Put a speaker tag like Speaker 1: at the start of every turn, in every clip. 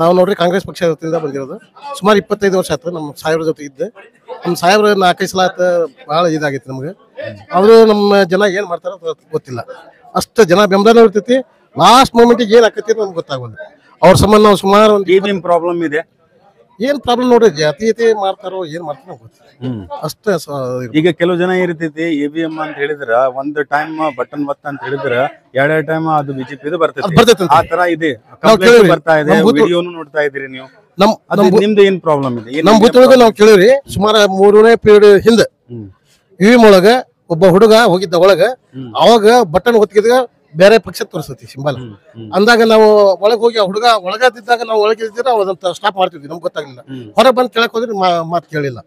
Speaker 1: ನಾವು ನೋಡ್ರಿ ಕಾಂಗ್ರೆಸ್ ಪಕ್ಷದಿಂದ ಬಂದಿರೋದು. ಸುಮಾರು 25 ವರ್ಷ ಆಯ್ತು ನಮ್ಮ ಸಾಹೇಬ್ರ ಜೊತೆ ಇದ್ದೆ. ನಮ್ಮ ಸಾಹೇಬ್ರ 4-5 ಸಲ ಆಯ್ತು, ಭಾಳ ಇದಾಗೈತಿ ನಮ್ಗೆ. ಅವರು ನಮ್ಮ ಜನ ಏನು ಮಾಡ್ತಾರೋ ಗೊತ್ತಿಲ್ಲ, ಅಷ್ಟು ಜನ ಬೆಂಬಲ ಇರ್ತೈತಿ. ಲಾಸ್ಟ್ ಮೂಮೆಂಟಿಗೆ ಏನು ಆಕೈತಿ ನಮ್ಗೆ ಗೊತ್ತಾಗೋದು. ಅವ್ರ ಸಂಬಂಧ ನಾವು ಸುಮಾರು
Speaker 2: ಒಂದು ಪ್ರಾಬ್ಲಮ್ ಇದೆ.
Speaker 1: ಏನ್ ಪ್ರಾಬ್ಲಮ್ ನೋಡ್ರಿ, ಜಾತೀಯತೆ ಮಾಡ್ತಾರೋ ಏನ್ ಮಾಡ್ತಾರೋ ಗೊತ್ತಿಲ್ಲ ಅಷ್ಟೇ.
Speaker 2: ಈಗ ಕೆಲವು ಜನ ಇರ್ತೈತಿ EVM ಅಂತ ಹೇಳಿದ್ರ ಒಂದು ಟೈಮ್ ಬಟನ್ ಒತ್ತ ಅಂತ ಹೇಳಿದ್ರ ಎರಡೆರಡು ಟೈಮ್ ಅದು ಬಿಜೆಪಿ ಬರ್ತೈತಿ. ಆ ತರ ಇದೆ, ಬರ್ತಾ ಇದೆ, ವಿಡಿಯೋನು ನೋಡ್ತಾ ಇದೀರಿ ನೀವು. ನಿಮ್ದು ಏನ್ ಪ್ರಾಬ್ಲಮ್ ಇದೆ?
Speaker 1: ನಮ್ ಬೂತ್ ಒಳಗ ನಾವು ಕೇಳಿವ್ರಿ, ಸುಮಾರು 3ನೇ ಪೀರಿಯಡ್ ಹಿಂದೆ EVM ಒಳಗ ಒಬ್ಬ ಹುಡುಗ ಹೋಗಿದ್ದ ಒಳಗ, ಅವಾಗ ಬಟನ್ ಒತ್ತಿದಾಗ ಬೇರೆ ಪಕ್ಷ ತೋರಿಸ್ತೈತಿ ಸಿಂಬಲ್ ಅಂದಾಗ ನಾವು ಒಳಗೆ ಹೋಗಿ ಆ ಹುಡುಗ ಒಳಗದಿದ್ದಾಗ ನಾವು ಒಳಗಿದ್ರೆ ಅದಂತ ಸ್ಟಾಪ್ ಮಾಡ್ತಿದ್ವಿ. ನಮ್ಗೆ ಗೊತ್ತಾಗ್ಲಿಲ್ಲ. ಹೊರಗೆ ಬಂದು ಕೇಳಕ್ ಹೋದ್ರೆ ಮಾತು ಕೇಳಿಲ್ಲ.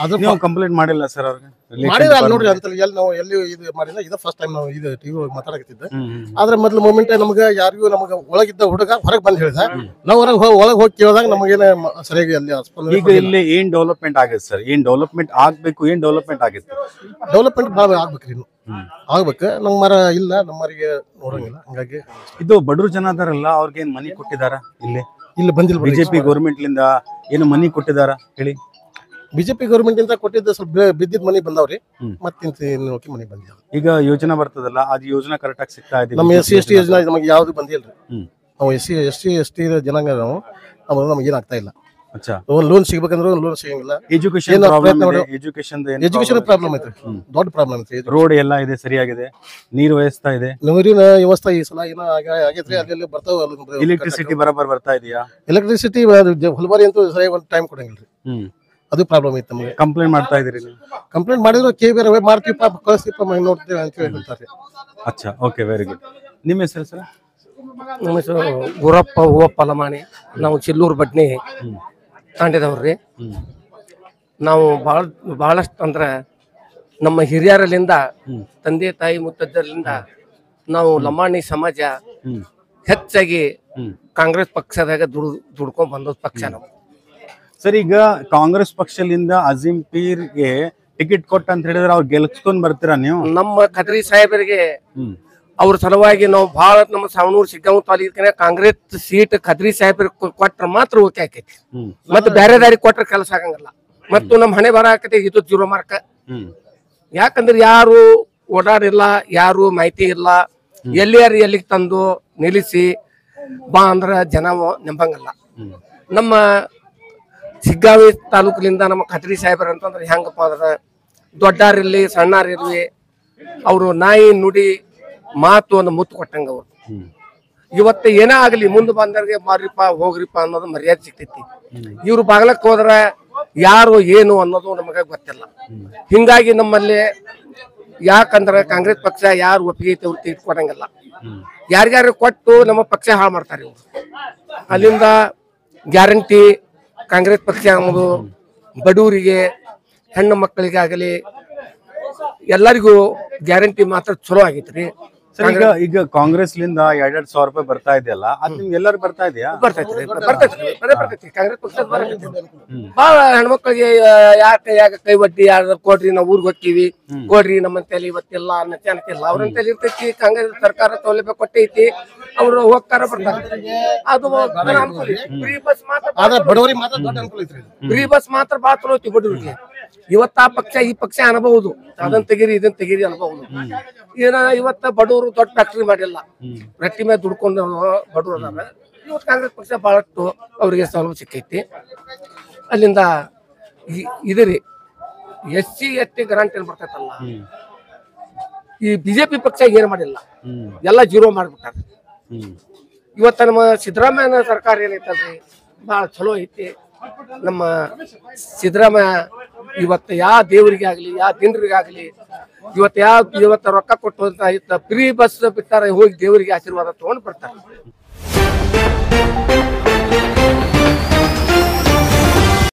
Speaker 2: ಅದು ಕಂಪ್ಲೇಂಟ್ ಮಾಡಿಲ್ಲ ಸರ್ ಅವ್ರಿಗೆ?
Speaker 1: ಮಾಡಿಲ್ಲ ನೋಡ್ರಿ ಅಂತ ಎಲ್ಲಿ ನಾವು ಎಲ್ಲಿ ಇದು ಮಾಡಿಲ್ಲ. ಇದು ಫಸ್ಟ್ ಟೈಮ್ ನಾವು ಇದು ಟಿವಿ ಒಳಗೆ ಮಾತಾಡಕತ್ತಿದ್ದೆ. ಆದ್ರೆ ಮೊದ್ಲು ಮೂಮೆಂಟ್ ನಮ್ಗೆ ಯಾರಿಗೂ ನಮ್ಗೆ ಒಳಗಿದ್ದ ಹುಡುಗ ಹೊರಗೆ ಬಂದು ಹೇಳಿದ, ನಾವು ಒಳಗೆ ಹೋಗಿ ಕೇಳಿದಾಗ ನಮಗೇನೆ ಸರಿಯಾಗಿ ಅಲ್ಲಿ
Speaker 2: ಈಗ ಇಲ್ಲಿ ಏನ್ ಡೆವಲಪ್ಮೆಂಟ್ ಆಗಿದೆ ಸರ್? ಏನ್ ಡೆವಲಪ್ಮೆಂಟ್ ಆಗ್ಬೇಕು? ಏನ್ ಡೆವಲಪ್ಮೆಂಟ್ ಆಗಿದೆ?
Speaker 1: ಡೆವಲಪ್ಮೆಂಟ್ ಭಾಳ ಆಗ್ಬೇಕ್ರಿ, ಇನ್ನು ಆಗ್ಬೇಕು. ನಮ್ಮ ಮರ ಇಲ್ಲ, ನಮ್ಮರಿಗೆ ನೋಡಂಗಿಲ್ಲ. ಹಂಗಾಗಿ
Speaker 2: ಇದು ಬಡವ್ರ ಜನ ಅದಾರಲ್ಲ, ಅವ್ರಿಗೆ ಏನ್ ಮನಿ ಕೊಟ್ಟಿದಾರ? ಇಲ್ಲಿ
Speaker 1: ಬಂದಿಲ್ಲ.
Speaker 2: ಬಿಜೆಪಿ ಗೌರ್ಮೆಂಟ್ ಲಿಂದ ಏನು ಮನಿ ಕೊಟ್ಟಿದಾರ ಹೇಳಿ?
Speaker 1: ಬಿಜೆಪಿ ಗೌರ್ಮೆಂಟ್ ಇಂದ ಕೊಟ್ಟಿದ್ದ ಸ್ವಲ್ಪ ಬಿದ್ದಿದ್ ಮನಿ ಬಂದಾವ್ರಿ, ಮತ್ತೆ ಮನಿ ಬಂದಿಲ್ಲ.
Speaker 2: ಈಗ ಯೋಜನೆ ಬರ್ತದಲ್ಲ, ಅದು ಯೋಜನೆ ಕರೆಕ್ಟ್ ಆಗಿ ಸಿಗ್ತಾ ಇದೆ?
Speaker 1: ನಮ್ಮ SC/ST ಯೋಜನೆ ನಮಗೆ ಯಾವ್ದು ಬಂದಿಲ್ರಿ. ನಾವು SC/ST ಜನಾಂಗ ನಮ್ಗೆ ಏನಾಗ್ತಾ ಇಲ್ಲ. ಲೋನ್ ಸಿಗ್ಬೇಕಂದ್ರೆ ಲೋನ್ ಸಿಗಂಗಿಲ್ಲ.
Speaker 2: ಎಜುಕೇಶನ್
Speaker 1: ಪ್ರಾಬ್ಲಮ್ ಐತ್ರಿ, ದೊಡ್ಡ ಪ್ರಾಬ್ಲಮ್ ಐತ್ರಿ.
Speaker 2: ರೋಡ್ ಎಲ್ಲ ಇದೆ, ಸರಿಯಾಗಿದೆ. ನೀರು ವ್ಯವಸ್ಥೆ ಇದೆ?
Speaker 1: ನೀರಿನ ವ್ಯವಸ್ಥೆ ಈ ಸಲ ಏನೋ ಆಗೈತ್ರಿ. ಅಲ್ಲಿ ಬರ್ತಾವ.
Speaker 2: ಎಲೆಕ್ಟ್ರಿಸಿಟಿ ಬರಬರ್ ಬರ್ತಾ ಇದೆಯಾ?
Speaker 1: ಎಲೆಕ್ಟ್ರಿಸಿಟಿ ಹುಲ್ಬಾರಿ ಅಂತೂ ಸರಿಯಾಗಿ ಒಂದು ಟೈಮ್ ಕೊಡಂಗಿಲ್ರಿ. ಅದು ಪ್ರಾಬ್ಲಮ್ ಐತೆ ನಮಗೆ.
Speaker 2: ಕಂಪ್ಲೇಂಟ್ ಮಾಡ್ತಾ ಇದೀರಿ?
Speaker 1: ಕಂಪ್ಲೇಂಟ್ ಮಾಡಿದ್ರು KBR ಮಾಡ್ತೀವಿ ಕಳಿಸ್ತೀವಿ ನೋಡ್ತೀವಿ ಅಂತ ಹೇಳ್ತಾರೆ.
Speaker 2: ಅಚ್ಚಾ, ಓಕೆ, ವೆರಿ ಗುಡ್. ನಿಮ್ಮ ಹೆಸರು ಸರ್?
Speaker 3: ನಮ್ಮ ಹೆಸರು ಗುರಪ್ಪ ಹೂವಪ್ಪ ಲಮಾಣಿ. ನಾವು ಚಿಲ್ಲೂರು ಬಡ್ನಿ ತಾಂಡಿದವ್ರಿ. ನಾವು ಬಹಳಷ್ಟು ಅಂದ್ರೆ ನಮ್ಮ ಹಿರಿಯರಲ್ಲಿಂದ, ತಂದೆ ತಾಯಿ ಮುತ್ತಜ್ಜರಿಂದ ನಾವು ಲಮಾಣಿ ಸಮಾಜ ಹೆಚ್ಚಾಗಿ ಕಾಂಗ್ರೆಸ್ ಪಕ್ಷದಾಗ ದುಡ್ಕೊಂಡ್ ಬಂದದ ಪಕ್ಷ ನಾವು.
Speaker 2: ಸರ್, ಈಗ ಕಾಂಗ್ರೆಸ್ ಪಕ್ಷದಿಂದ ಅಜೀಂ ಪೀರ್ಗೆ ಟಿಕೆಟ್ ಕೊಟ್ಟ ಅಂತ ಹೇಳಿದ್ರೆ ಅವ್ರು ಗೆಲ್ಸ್ಕೊಂಡ್ ಬರ್ತೀರಾ ನೀವು?
Speaker 3: ನಮ್ಮ ಖದ್ರಿ ಸಾಹೇಬರಿಗೆ ಅವ್ರ ಸಲುವಾಗಿ ನಾವು ಬಹಳ ನಮ್ಮ ಸಾವನೂರು ಸಿಗ್ಗಾಂವ್ ತಾಲೂಕಿನ ಕಾಂಗ್ರೆಸ್ ಸೀಟ್ ಖದ್ರಿ ಸಾಹೇಬರಿಗೆ ಕೊಟ್ರ ಮಾತ್ರ ಓಕೆ ಆಕೈತಿ. ಮತ್ತೆ ಬೇರೆ ದಾರಿ ಕೊಟ್ರ ಕೆಲಸ ಆಗಂಗಿಲ್ಲ. ಮತ್ತು ನಮ್ಮ ಹಣೆ ಬರ ಆಕೈತಿ ಇದು 0 ಮಾರ್ಕ್. ಯಾಕಂದ್ರೆ ಯಾರು ಓಡಾಡಿಲ್ಲ, ಯಾರು ಮಾಹಿತಿ ಇಲ್ಲ. ಎಲ್ಲಿಗೆ ತಂದು ನಿಲ್ಲಿಸಿ ಬಾ ಅಂದ್ರ ಜನ ನಂಬಂಗಿಲ್ಲ. ನಮ್ಮ ಸಿಗ್ಗಾವಿ ತಾಲೂಕಿನಿಂದ ನಮ್ಮ ಖದ್ರಿ ಸಾಹೇಬರ್ ಅಂತಂದ್ರೆ ಹೆಂಗಪ್ಪ ಅಂದ್ರೆ ದೊಡ್ಡಾರಿರ್ಲಿ ಸಣ್ಣಾರಿರ್ಲಿ ಅವರು ನಾಯಿ ನುಡಿ ಮಾತು ಒಂದು ಮುತ್ತು ಕೊಟ್ಟಂಗ. ಅವ್ರು ಇವತ್ತು ಏನೇ ಆಗಲಿ ಮುಂದೆ ಬಂದವ್ರಿಗೆ ಮಾರಿಪ್ಪ ಹೋಗ್ರಿಪ್ಪ ಅನ್ನೋದು ಮರ್ಯಾದೆ ಸಿಗ್ತೈತಿ. ಇವ್ರು ಬಾಗ್ಲಕ್ಕೆ ಹೋದ್ರ ಯಾರು ಏನು ಅನ್ನೋದು ನಮಗೆ ಗೊತ್ತಿಲ್ಲ. ಹಿಂಗಾಗಿ ನಮ್ಮಲ್ಲಿ ಯಾಕಂದ್ರೆ ಕಾಂಗ್ರೆಸ್ ಪಕ್ಷ ಯಾರು ಒಪ್ಪಿಗೆ ಐತೆ ಅವ್ರು ಇಟ್ಕೊಡಂಗಿಲ್ಲ. ಯಾರ್ಯಾರು ಕೊಟ್ಟು ನಮ್ಮ ಪಕ್ಷ ಹಾಳು ಮಾಡ್ತಾರೆ ಇವ್ರು. ಅಲ್ಲಿಂದ ಗ್ಯಾರಂಟಿ ಕಾಂಗ್ರೆಸ್ ಪಕ್ಷ ಅನ್ನೋದು ಬಡವರಿಗೆ, ಹೆಣ್ಣು ಮಕ್ಕಳಿಗಾಗಲಿ ಎಲ್ಲರಿಗೂ ಗ್ಯಾರಂಟಿ ಮಾತ್ರ ಚಲೋ ಆಗೈತ್ರಿ.
Speaker 2: ಈಗ ಕಾಂಗ್ರೆಸ್ ಲಿಂದ 2,000 ರೂಪಾಯಿ ಬರ್ತಾ ಇದೆಯಲ್ಲ, ಅದ್ ನಿಮ್ಗೆ ಎಲ್ಲರೂ ಬರ್ತಾ ಇದೆಯಾ?
Speaker 3: ಬರ್ತೈತಿ. ಕಾಂಗ್ರೆಸ್ ಪಕ್ಷ ಬಹಳ ಹೆಣ್ಮಕ್ಳಿಗೆ ಯಾಕೆ ಕೈ ಒಡ್ಡಿ ಕೊಡ್ರಿ, ನಾವು ಊರ್ಗ್ ಹೋಗ್ತೀವಿ ಕೊಡ್ರಿ, ನಮ್ಮಂತೇಳಿ ಇವತ್ತಿಲ್ಲ ಅನ್ನತಿಲ್ಲ. ಅವ್ರಂತೇಳಿ ಇರ್ತೈತಿ. ಕಾಂಗ್ರೆಸ್ ಸರ್ಕಾರ ಸೌಲಭ್ಯ ಕೊಟ್ಟೈತಿ, ಅವ್ರು ಹೋಗ್ತಾರ ಬರ್ತಾರೆ. ಅದು ಫ್ರೀ ಬಸ್ ಮಾತ್ರ ಬಾಳ ಚಲೋ ಐತಿ ಬಡವರಿಗೆ. ಇವತ್ತ ಆ ಪಕ್ಷ ಈ ಪಕ್ಷ ಅನ್ಬಹುದು, ಅದನ್ನ ತೆಗೀರಿ ಇದನ್ನ ತೆಗೀರಿ ಅನ್ಬಹುದು. ಏನ ಇವತ್ತ ಬಡವರು ದೊಡ್ಡ ಫ್ಯಾಕ್ಟ್ರಿ ಮಾಡಿಲ್ಲ, ರಟ್ಟಿ ಮೇಲೆ ದುಡ್ಕೊಂಡು ಬಡವರು ಅದಾರ. ಇವತ್ತು ಕಾಂಗ್ರೆಸ್ ಪಕ್ಷ ಬಹಳಷ್ಟು ಅವ್ರಿಗೆ ಸೌಲಭ್ಯ ಸಿಕ್ಕೈತಿ. ಅಲ್ಲಿಂದ ಇದರಿ SC/ST ಗ್ರಾಂಟ್ ಏನ್ ಬರ್ತೈತಲ್ಲ, ಈ ಬಿಜೆಪಿ ಪಕ್ಷ ಏನ್ ಮಾಡಿಲ್ಲ, ಎಲ್ಲ 0 ಮಾಡ್ಬಿಟ್ಟಾರ. ಇವತ್ತ ನಮ್ಮ ಸಿದ್ದರಾಮಯ್ಯನ ಸರ್ಕಾರ ಏನೈತಲ್ರಿ ಬಹಳ ಚಲೋ ಐತಿ. ನಮ್ಮ ಸಿದ್ದರಾಮಯ್ಯ ಇವತ್ತು ಯಾವ ದೇವರಿಗೆ ಆಗ್ಲಿ, ಯಾವ ದಿನರಿಗಾಗ್ಲಿ ಇವತ್ತು ರೊಕ್ಕ ಕೊಟ್ಟು ಫ್ರೀ ಬಸ್ ಬಿಟ್ಟಾರ, ಹೋಗಿ ದೇವರಿಗೆ ಆಶೀರ್ವಾದ ತಗೊಂಡು ಬರ್ತಾರೆ.